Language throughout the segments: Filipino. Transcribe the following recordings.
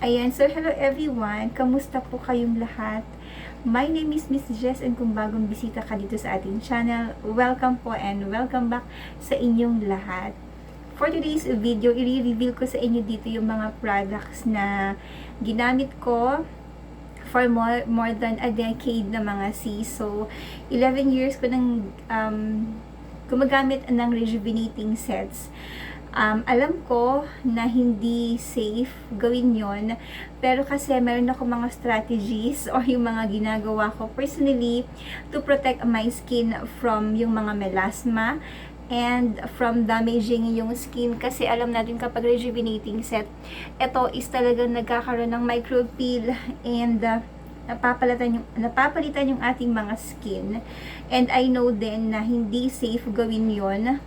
Ayan, so hello everyone. Kamusta po kayong lahat? My name is Miss Jess and kung bagong bisita ka dito sa ating channel, welcome po and welcome back sa inyong lahat. For today's video, i-reveal ko sa inyo dito yung mga products na ginamit ko for more than a decade na mga sis. So, 11 years ko nang gumagamit ng rejuvenating sets. Alam ko na hindi safe gawin yon, pero kasi meron ako mga strategies or yung mga ginagawa ko personally to protect my skin from yung mga melasma and from damaging yung skin. Kasi alam natin kapag rejuvenating set, ito is talagang nagkakaroon ng micropeel and napapalitan yung ating mga skin. And I know din na hindi safe gawin yon.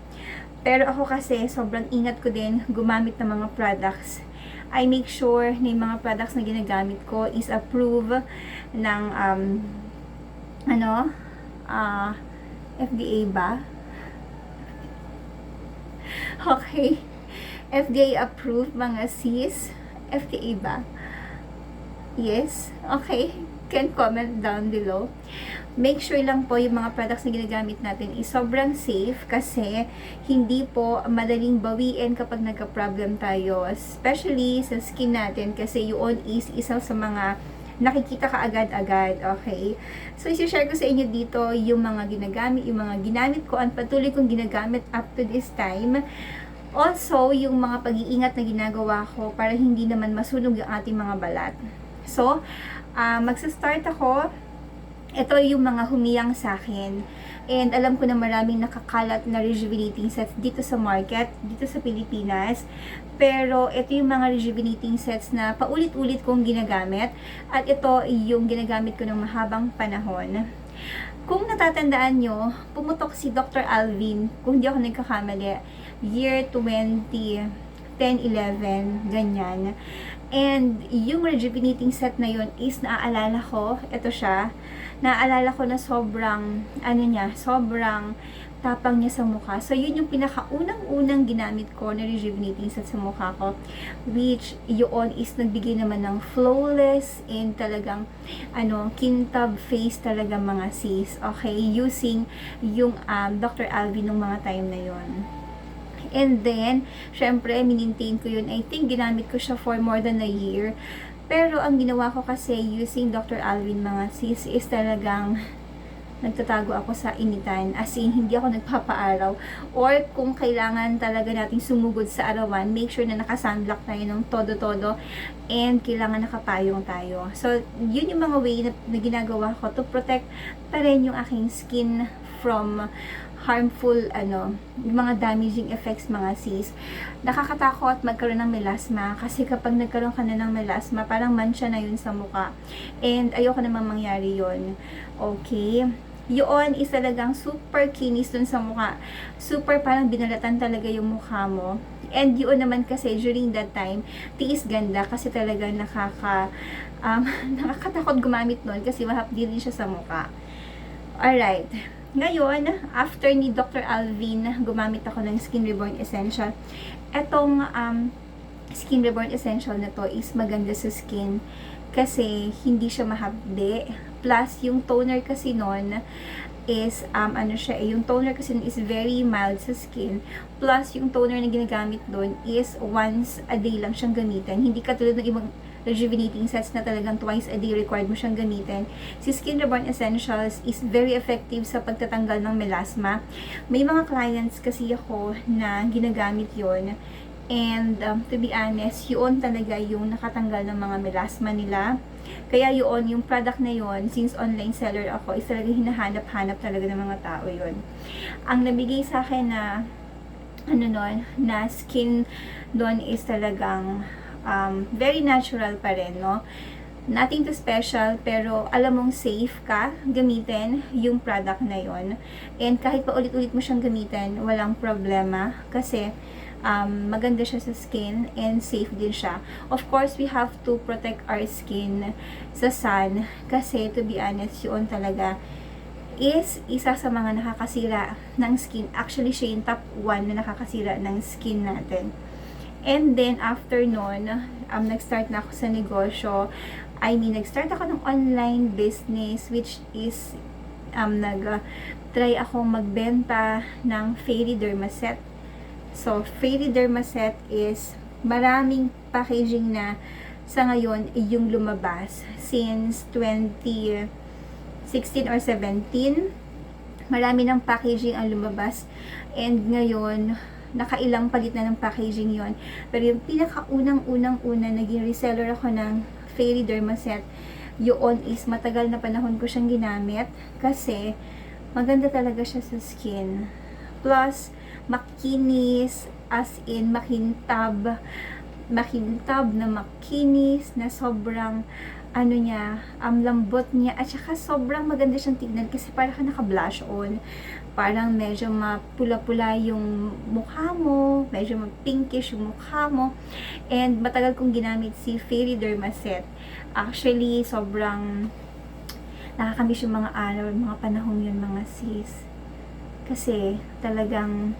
Pero ako kasi, sobrang ingat ko din gumamit ng mga products. I make sure na yung mga products na ginagamit ko is approved ng, FDA ba? Okay. FDA approved mga sis. FDA ba? Yes? Okay. Can comment down below. Make sure lang po yung mga products na ginagamit natin is sobrang safe kasi hindi po madaling bawiin kapag nagka-problem tayo, especially sa skin natin kasi yun is isa sa mga nakikita ka agad-agad, okay? So, isi-share ko sa inyo dito yung mga ginamit ko at patuloy kong ginagamit up to this time. Also, yung mga pag-iingat na ginagawa ko para hindi naman masunog yung ating mga balat. So, magsa-start ako. Ito yung mga humiyang sa akin. And alam ko na maraming nakakalat na rejuvenating sets dito sa market, dito sa Pilipinas. Pero ito yung mga rejuvenating sets na paulit-ulit kong ginagamit. At ito yung ginagamit ko ng mahabang panahon. Kung natatandaan nyo, pumutok si Dr. Alvin, kung hindi ako nagkakamali, year 2010, 11, ganyan. And yung rejuvenating set na yun is naaalala ko, ito siya, naaalala ko na sobrang tapang niya sa mukha. So, yun yung pinakaunang-unang ginamit ko na rejuvenating set sa mukha ko, which yun is nagbigay naman ng flawless and talagang, kintab face talaga mga sis. Okay, using yung Dr. Alvin nung mga time na yun. And then, syempre, minintain ko yun. I think, ginamit ko siya for more than a year. Pero, ang ginawa ko kasi using Dr. Alvin mga sis is talagang nagtatago ako sa initan. As in, hindi ako nagpapaaraw. Or, kung kailangan talaga nating sumugod sa arawan, make sure na naka-sunblock tayo ng todo-todo. And, kailangan nakapayong tayo. So, yun yung mga way na ginagawa ko to protect pa rin yung aking skin from harmful, yung mga damaging effects mga sis. Nakakatakot magkaroon ng melasma kasi kapag nagkaroon ka na ng melasma, parang mancha na yun sa mukha. And ayoko namang mangyari yun. Okay? Yun is talagang super kinis dun sa mukha. Super parang binalatan talaga yung mukha mo. And yun naman kasi during that time, tiis ganda kasi talaga nakakatakot gumamit nun kasi mahapdi din siya sa mukha. Alright. Ngayon, after ni Dr. Alvin, gumamit ako ng Skin Reborn Essential. Etong Skin Reborn Essential na to is maganda sa skin kasi hindi siya mahapde. Plus, yung toner kasi nun is, yung toner kasi nun is very mild sa skin. Plus, yung toner na ginagamit doon is once a day lang siyang gamitin. Hindi katulad ng ibang rejuvenating sets na talagang twice a day required mo siyang gamitin. Si Skin Reborn Essentials is very effective sa pagtatanggal ng melasma. May mga clients kasi ako na ginagamit yon. And to be honest, yun talaga yung nakatanggal ng mga melasma nila. Kaya yun, yung product na yun, since online seller ako, is talaga hinahanap-hanap talaga ng mga tao yun. Ang nabigay sa akin na skin doon is talagang very natural pa rin, no? Nothing too special, pero alam mong safe ka gamitin yung product na yon. And kahit pa ulit-ulit mo siyang gamitin, walang problema kasi maganda siya sa skin and safe din siya. Of course, we have to protect our skin sa sun kasi to be honest, yun talaga is isa sa mga nakakasira ng skin. Actually, siya yung top 1 na nakakasira ng skin natin. And then, after nun, nag-start na ako sa negosyo. Nag-start ako ng online business, which is, try ako magbenta ng Fairy Dermaset. So, Fairy Dermaset is maraming packaging na sa ngayon yung lumabas since 2016 or 17. Marami ng packaging ang lumabas, and ngayon nakailang palit na ng packaging yon. Pero yung pinakaunang-unang-una naging reseller ako ng Fairy Dermaset, yun is matagal na panahon ko siyang ginamit kasi maganda talaga siya sa skin. Plus, makinis, as in makintab na makinis, na sobrang lambot niya, at saka sobrang maganda siyang tignan kasi parang ka naka-blush on. Parang medyo mapula-pula yung mukha mo, medyo pinkish yung mukha mo. And matagal kong ginamit si Fairy Dermaset. Actually, sobrang nakakamiss yung mga araw, mga panahon yun, mga sis. Kasi talagang,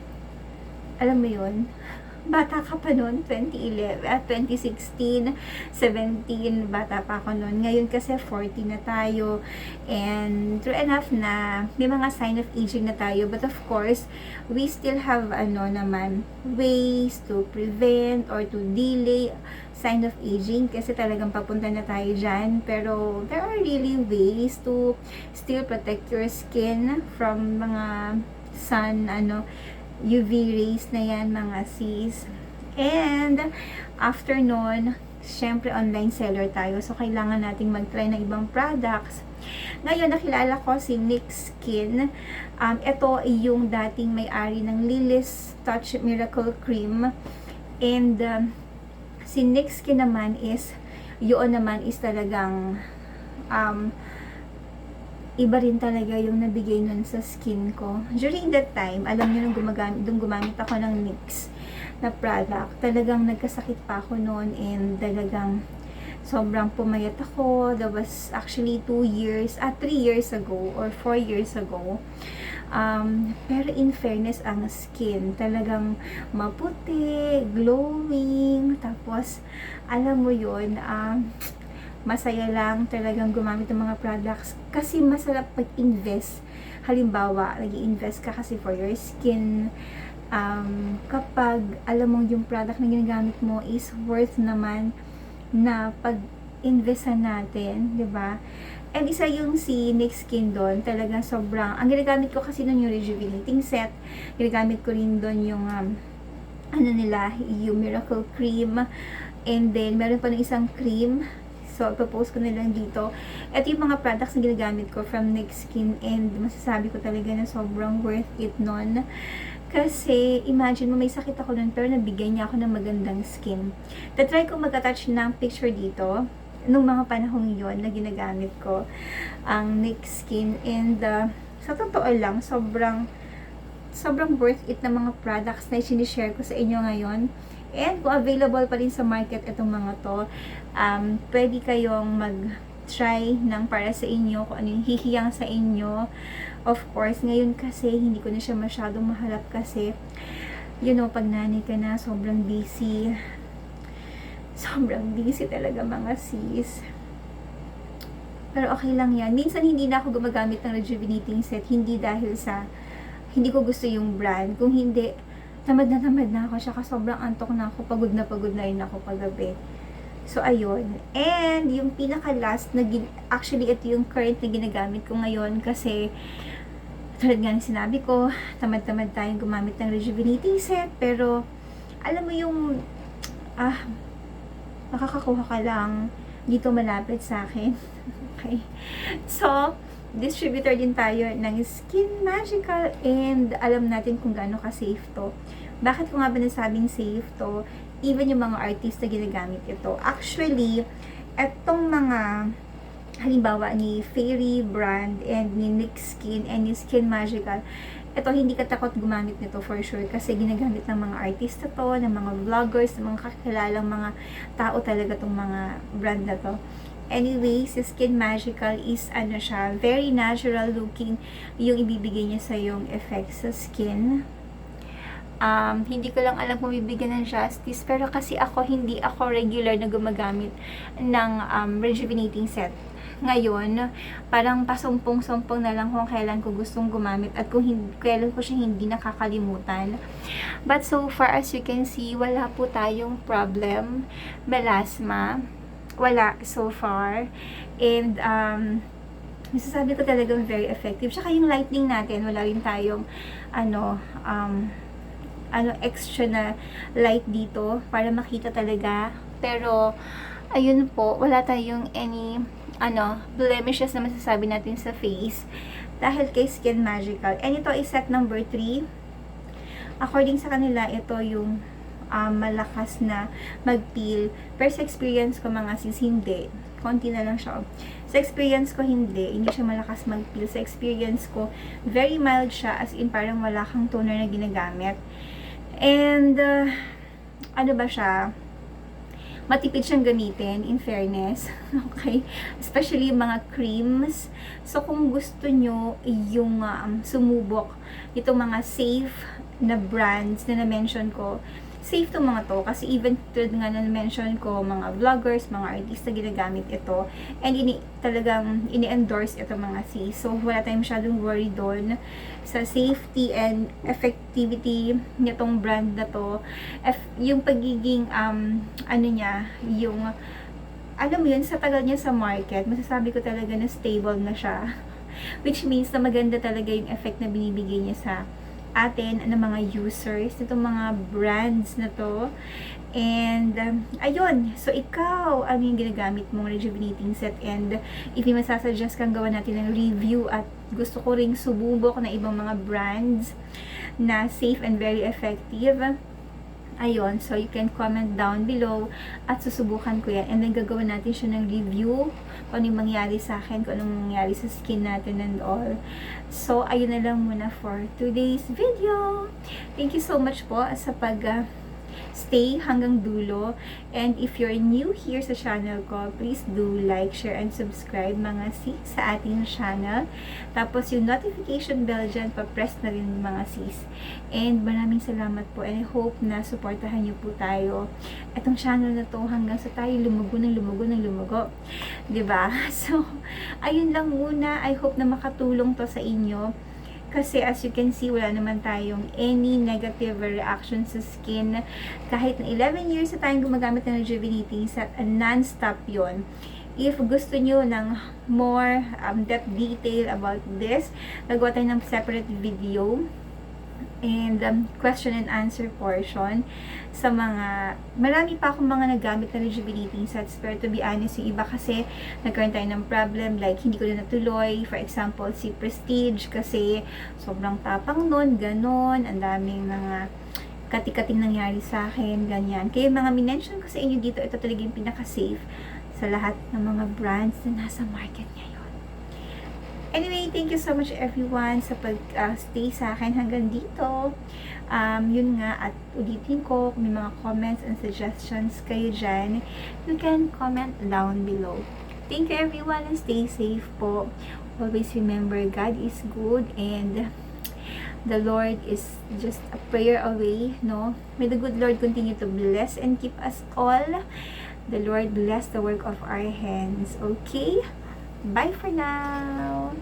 alam mo yun, bata ka pa noon, 2016, 17, bata pa ako noon. Ngayon kasi 40 na tayo, and true enough na may mga sign of aging na tayo, but of course, we still have ways to prevent or to delay sign of aging, kasi talagang papunta na tayo dyan. Pero there are really ways to still protect your skin from mga sun, UV rays na yan, mga sis. And after nun, syempre online seller tayo, so kailangan nating mag-try ng ibang products. Ngayon, nakilala ko si NYX Skin. Ito ay yung dating may-ari ng Lily's Touch Miracle Cream. And si NYX Skin naman is, yun naman is talagang iba rin talaga yung nabigay nun sa skin ko. During that time, alam niyo, nung gumamit ako ng NYX na product, talagang nagkasakit pa ako noon, and talagang sobrang pumayat ako. That was actually 3 years ago or 4 years ago. Pero in fairness, ang skin talagang maputi, glowing, tapos alam mo yun, masaya lang talagang gumamit ng mga products kasi masarap pag-invest. Halimbawa, nag-i-invest ka kasi for your skin. Kapag alam mong yung product na ginagamit mo is worth naman na pag-investan natin, 'di ba? And isa yung si NYX Skin doon, talagang sobrang, ang ginagamit ko kasi doon yung rejuvenating set. Ginagamit ko rin doon yung yung Miracle Cream, and then meron pa ng isang cream. So, ipopost ko na lang dito. Ito yung mga products na ginagamit ko from NYX Skin, and masasabi ko talaga na sobrang worth it nun. Kasi, imagine mo, may sakit ako nun, pero nabigyan niya ako ng magandang skin. Tatry ko mag-attach ng picture dito, nung mga panahong yon na ginagamit ko ang NYX Skin. And, sa totoo lang, sobrang worth it na mga products na sinishare ko sa inyo ngayon. And kung available pa rin sa market itong mga to, pwede kayong mag-try ng para sa inyo, kung ano yung hihiyang sa inyo. Of course, ngayon kasi hindi ko na siya masyadong mahalap kasi, pag nanay ka na, sobrang busy. Sobrang busy talaga, mga sis. Pero okay lang yan. Minsan hindi na ako gumagamit ng rejuvenating set, hindi dahil sa hindi ko gusto yung brand. Kung hindi, tamad na ako, saka sobrang antok na ako, pagod na rin ako paggabi. So, ayun. And, yung pinaka-last, actually, ito yung current na ginagamit ko ngayon kasi, tulad nga ng sinabi ko, tamad-tamad tayong gumamit ng rejuvenating set, pero, alam mo yung, makakakuha ka lang dito malapit sa akin. Okay. So, distributor din tayo ng Skin Magical, and alam natin kung gaano ka-safe to. Bakit ko nga ba nasabing safe to? Even yung mga artista ginagamit ito. Actually, etong mga halimbawa ni Fairy brand and ni NYX Skin and ni Skin Magical, ito hindi ka takot gumamit nito for sure kasi ginagamit ng mga artista to, ng mga vloggers, ng mga kakilalang mga tao talaga tong mga brand na to. Anyway, si Skin Magical is siya, very natural looking yung ibibigay niya sa yung effects sa skin. Hindi ko lang alam kung bibigyan ng justice, pero kasi hindi ako regular na gumagamit ng rejuvenating set. Ngayon, parang pasumpong-sumpong na lang kung kailan ko gustong gumamit at kailan ko siya hindi nakakalimutan. But so far, as you can see, wala po tayong problem, melasma. Wala so far. And, masasabi ko talagang very effective. Tsaka yung lighting natin, wala rin tayong, extra na light dito para makita talaga. Pero, ayun po, wala tayong any blemishes na masasabi natin sa face dahil kay Skin Magical. And ito is set number 3. According sa kanila, ito yung malakas na mag-peel. Pero sa experience ko mga sis, hindi. Konti na lang siya. Sa experience ko, hindi siya malakas mag-peel. Sa experience ko, very mild siya, as in parang wala kang toner na ginagamit. And, ano ba siya? Matipid siyang gamitin, in fairness. Okay? Especially yung mga creams. So, kung gusto nyo yung sumubok, itong mga safe na brands na na-mention ko, safe tong mga to. Kasi even tulad nga na-mention ko, mga vloggers, mga artista ginagamit ito. And talagang ini-endorse ito mga sis. So, wala tayong masyadong worry doon sa safety and effectivity nitong brand na to. Yung pagiging, yung, alam mo yun, sa tagal niya sa market, masasabi ko talaga na stable na siya. Which means na maganda talaga yung effect na binibigay niya sa atin, ng mga users, nitong mga brands na to. And, ayun. So, ikaw, ano yung ginagamit mong rejuvenating set? And, if may masasuggest kang gawa natin ng review at gusto ko ring sububok na ibang mga brands na safe and very effective, ayun, so you can comment down below at susubukan ko yan. And then, gagawin natin siya ng review kung ano yung mangyari sa akin, kung anong mangyari sa skin natin and all. So, ayun na lang muna for today's video. Thank you so much po sa stay hanggang dulo. And if you're new here sa channel ko, please do like, share, and subscribe mga sis sa ating channel. Tapos yung notification bell dyan, pa-press na rin mga sis. And maraming salamat po, and I hope na supportahan niyo po tayo. Itong channel na to hanggang sa tayo lumugo. Diba? So, ayun lang muna. I hope na makatulong to sa inyo. Kasi as you can see, wala naman tayong any negative reaction sa skin. Kahit na 11 years na tayong gumagamit ng rejuvenating set, non-stop yon. If gusto nyo ng more depth detail about this, nagawa tayo ng separate video and question and answer portion sa marami pa akong mga nagamit na rejuvenating sets, pero to be honest, yung iba kasi nagkaroon tayo ng problem, like hindi ko na natuloy. For example, si Prestige, kasi sobrang tapang nun, ganon, ang daming mga kati-kating nangyari sa akin, ganyan. Kaya mga minention ko sa inyo dito, ito talaga yung pinaka-safe sa lahat ng mga brands na nasa market ngayon. Anyway, thank you so much everyone sa pag-stay sa akin hanggang dito. Yun nga, at ulitin ko, kung may mga comments and suggestions kayo dyan, you can comment down below. Thank you everyone, and stay safe po. Always remember, God is good, and the Lord is just a prayer away, no? May the good Lord continue to bless and keep us all. The Lord bless the work of our hands. Okay? Bye for now!